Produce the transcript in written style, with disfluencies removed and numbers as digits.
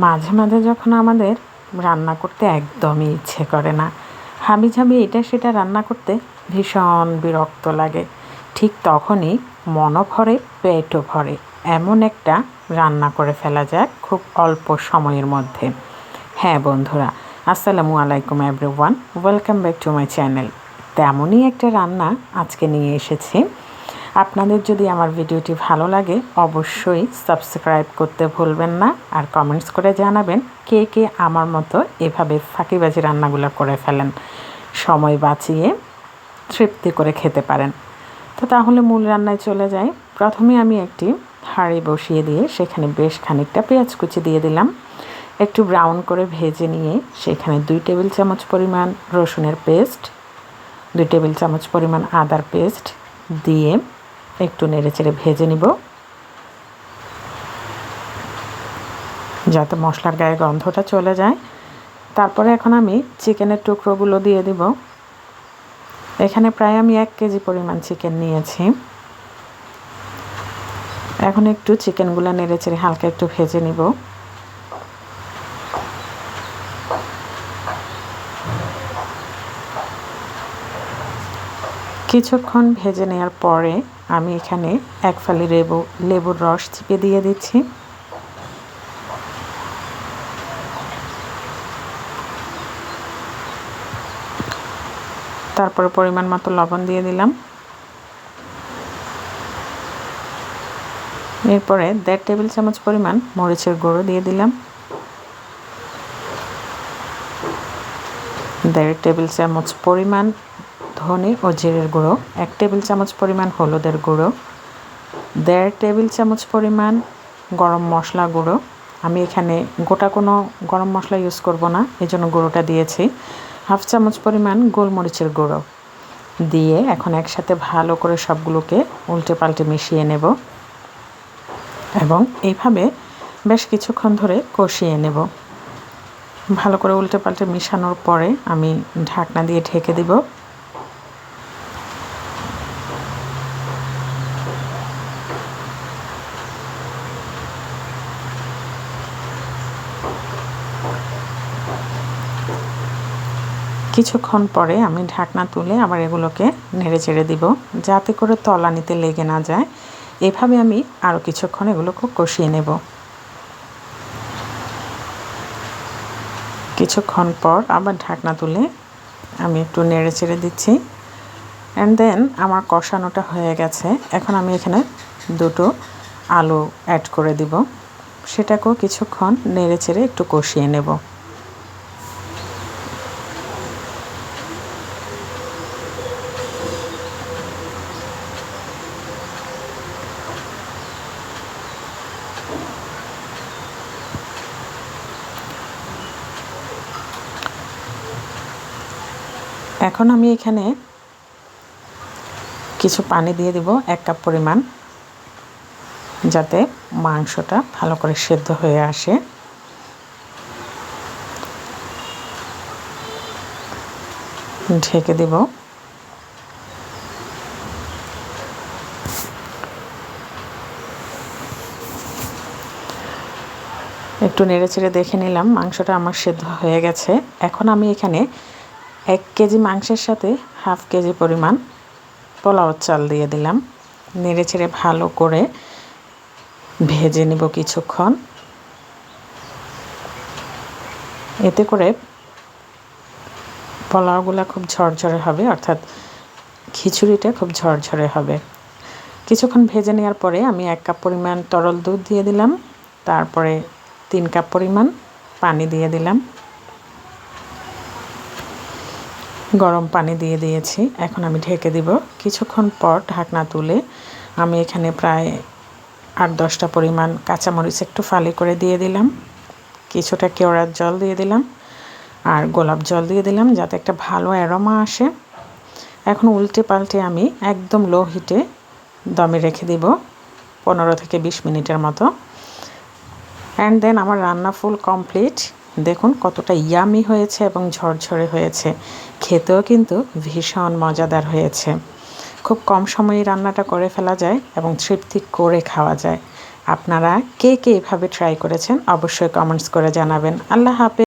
মাঝে মাঝে যখন আমাদের রান্না করতে একদমই ইচ্ছে করে না, হাবিজাবি এটা সেটা রান্না করতে ভীষণ বিরক্ত লাগে, ঠিক তখনই মনও ভরে পেটও ভরে এমন একটা রান্না করে ফেলা যায় খুব অল্প সময়ের মধ্যে। হ্যাঁ বন্ধুরা, আসসালামু আলাইকুম everyone, welcome back to my channel. তেমনই একটা রান্না আজকে নিয়ে এসেছি। আপনাদের যদি আমার ভিডিওটি ভালো লাগে অবশ্যই সাবস্ক্রাইব করতে ভুলবেন না, আর কমেন্টস করে জানাবেন কে কে আমার মতো এভাবে ফাঁকিবাজি রান্নাগুলো করে ফেলেন, সময় বাঁচিয়ে তৃপ্তি করে খেতে পারেন। তো তাহলে মূল রান্নায় চলে যাই। প্রথমে আমি একটি হাঁড়ি বসিয়ে দিয়ে সেখানে বেশ খানিকটা পেঁয়াজ কুচি দিয়ে দিলাম। একটু ব্রাউন করে ভেজে নিয়ে সেখানে 2 টেবিল চামচ পরিমাণ রসুনের পেস্ট, 2 টেবিল চামচ পরিমাণ আদার পেস্ট দিয়ে একটু নেড়েচেড়ে ভেজে নিব, যাতে মশলার গায়ে গন্ধটা চলে যায়। তারপরে এখন আমি চিকেনের টুকরোগুলো দিয়ে দিব। এখানে প্রায় আমি 1 কেজি পরিমাণ চিকেন নিয়েছি। এখন একটু চিকেনগুলো নেড়েচেড়ে হালকা একটু ভেজে নিব। কিছুক্ষণ ভেজে নেওয়ার পরে আমি এখানে 1 ফালি লেবুর রস চিপে দিয়ে দিচ্ছি। তারপরে পরিমাণ মতো লবণ দিয়ে দিলাম। এরপরে 1.5 টেবিল চামচ পরিমাণ মরিচের গুঁড়ো দিয়ে দিলাম, 1.5 টেবিল চামচ পরিমাণ ধনে ও জিরের গুঁড়ো, 1 টেবিল চামচ পরিমাণ হলুদের গুঁড়ো, 1.5 টেবিল চামচ পরিমাণ গরম মশলা গুঁড়ো। আমি এখানে গোটা কোনো গরম মশলা ইউজ করব না, এজন্য গুঁড়োটা দিয়েছি। 1/2 চামচ পরিমাণ গোলমরিচের গুঁড়ো দিয়ে এখন একসাথে ভালো করে সবগুলোকে উল্টে পাল্টে মিশিয়ে নেব এবং এইভাবে বেশ কিছুক্ষণ ধরে কষিয়ে নেব। ভালো করে উল্টে পাল্টে মিশানোর পরে আমি ঢাকনা দিয়ে ঢেকে দিব। কিছুক্ষণ পরে আমি ঢাকনা তুলে আবার এগুলোকে নেড়ে চেড়ে দিব, যাতে করে তলানিতে লেগে না যায়। এভাবে আমি আরও কিছুক্ষণ এগুলোকে কষিয়ে নেব। কিছুক্ষণ পর আবার ঢাকনা তুলে আমি একটু নেড়ে চেড়ে দিচ্ছি। অ্যান্ড দেন আমার কষানোটা হয়ে গেছে। এখন আমি এখানে 2টো আলু অ্যাড করে দিব, সেটাকেও কিছুক্ষণ নেড়ে চেড়ে একটু কষিয়ে নেব। এখন আমি এখানে কিছু পানি দিয়ে দিব 1 কাপ পরিমাণ, যাতে মাংসটা ভালো করে সেদ্ধ হয়ে আসে। ঢেকে দেব। একটু নেড়েচেড়ে দেখে নিলাম মাংসটা আমার সেদ্ধ হয়ে গেছে। এখন আমি এখানে 1 কেজি মাংসের সাথে 1/2 কেজি পরিমাণ পোলাও চাল দিয়ে দিলাম। নেড়েচেড়ে ভালো করে ভেজে নিব কিছুক্ষণ। এতে করে পোলাওগুলো খুব ঝরঝরে হবে, অর্থাৎ খিচুড়িটা খুব ঝরঝরে হবে। কিছুক্ষণ ভেজে নেওয়ার পরে আমি 1 কাপ পরিমাণ তরল দুধ দিয়ে দিলাম। তারপরে 3 কাপ পরিমাণ পানি দিয়ে দিলাম, গরম পানি দিয়ে দিয়েছি। এখন আমি ঢেকে দিব। কিছুক্ষণ পর ঢাকনা তুলে আমি এখানে প্রায় 8-10টা পরিমাণ কাঁচামরিচ একটু ফালি করে দিয়ে দিলাম, কিছুটা কেওড়ার জল দিয়ে দিলাম আর গোলাপ জল দিয়ে দিলাম, যাতে একটা ভালো অ্যারোমা আসে। এখন উল্টে পাল্টে আমি একদম লো হিটে দমে রেখে দিব 15 থেকে 20 মিনিটের মতো। অ্যান্ড দেন আমার রান্না ফুল কমপ্লিট। দেখুন কতটা ইয়ামি হয়েছে এবং ঝরঝরে হয়েছে, খেতেও কিন্তু ভীষণ মজাদার হয়েছে। খুব কম সময়ে রান্নাটা করে ফেলা যায় এবং তৃপ্তি করে খাওয়া যায়। আপনারা কে কে এভাবে ট্রাই করেছেন অবশ্যই কমেন্টস করে জানাবেন। আল্লাহ হাফেজ।